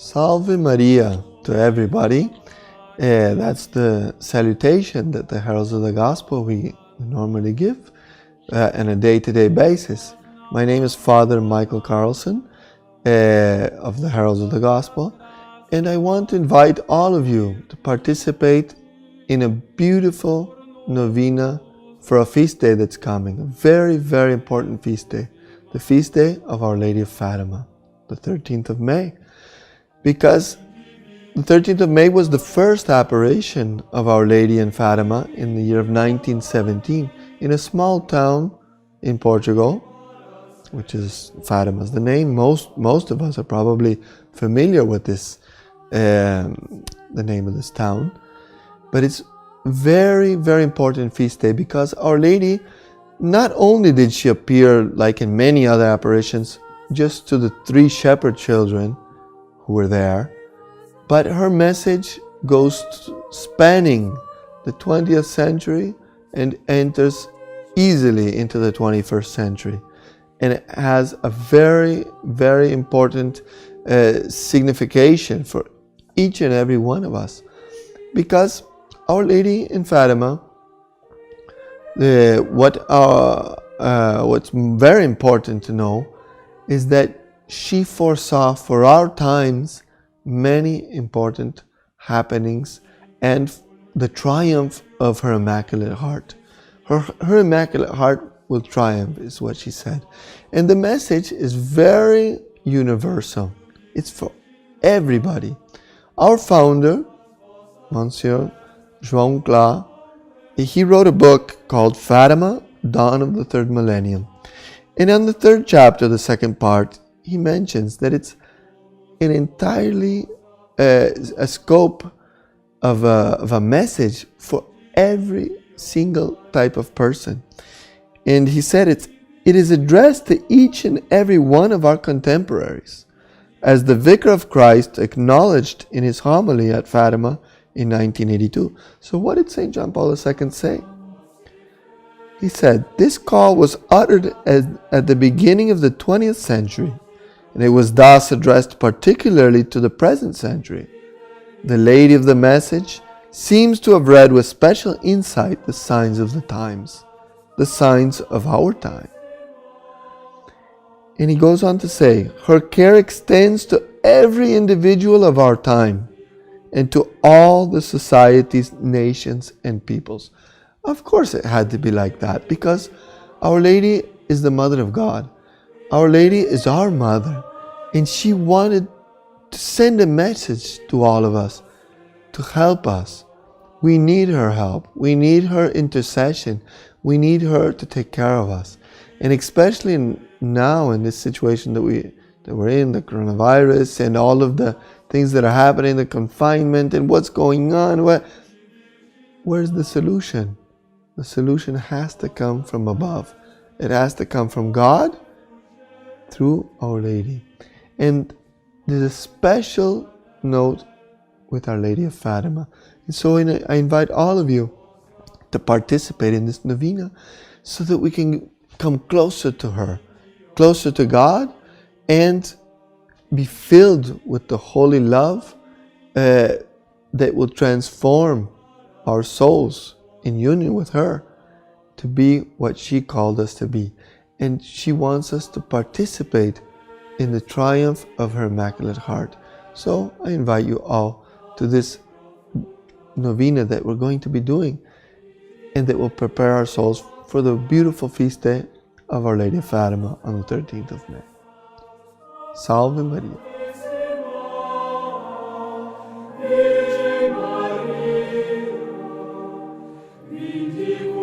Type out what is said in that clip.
Salve Maria to everybody. That's the salutation that the heralds of the gospel we normally give on a day-to-day basis. My name is Father Michael Carlson of the Heralds of the Gospel, and I want to invite all of you to participate in a beautiful novena for a feast day that's coming, a very, very important feast day, the feast day of Our Lady of Fatima, the 13th of May. Because the 13th of May was the first apparition of Our Lady in Fatima in the year of 1917 in a small town in Portugal, which is Fatima's the name. Most of us are probably familiar with this, the name of this town. But it's very, very important feast day because Our Lady, not only did she appear like in many other apparitions just to the 3 shepherd children who were there, but her message goes spanning the 20th century and enters easily into the 21st century. And it has a very, very important signification for each and every one of us. Because Our Lady in Fatima, what's very important to know is that she foresaw for our times many important happenings and the triumph of her Immaculate Heart. Her Immaculate Heart will triumph, is what she said. And the message is very universal. It's for everybody. Our founder, Monsieur João Glas, he wrote a book called Fatima, Dawn of the Third Millennium. And on the 3rd chapter, the 2nd part, he mentions that it's an entirely a scope of a message for every single type of person. And he said it is addressed to each and every one of our contemporaries. As the Vicar of Christ acknowledged in his homily at Fatima in 1982. So what did St. John Paul II say? He said, this call was uttered at the beginning of the 20th century, and it was thus addressed particularly to the present century. The Lady of the Message seems to have read with special insight the signs of the times, the signs of our time. And he goes on to say, her care extends to every individual of our time and to all the societies, nations, and peoples. Of course it had to be like that because Our Lady is the Mother of God. Our Lady is our mother, and she wanted to send a message to all of us to help us. We need her help. We need her intercession. We need her to take care of us. And especially now in this situation that we're in, the coronavirus and all of the things that are happening, the confinement and what's going on, where's the solution? The solution has to come from above. It has to come from God through Our Lady. And there's a special note with Our Lady of Fatima. And so I invite all of you to participate in this novena so that we can come closer to her, closer to God, and be filled with the holy love that will transform our souls in union with her to be what she called us to be. And she wants us to participate in the triumph of her Immaculate Heart. So I invite you all to this novena that we're going to be doing and that will prepare our souls for the beautiful feast day of Our Lady of Fatima on the 13th of May. Salve Maria. Maria,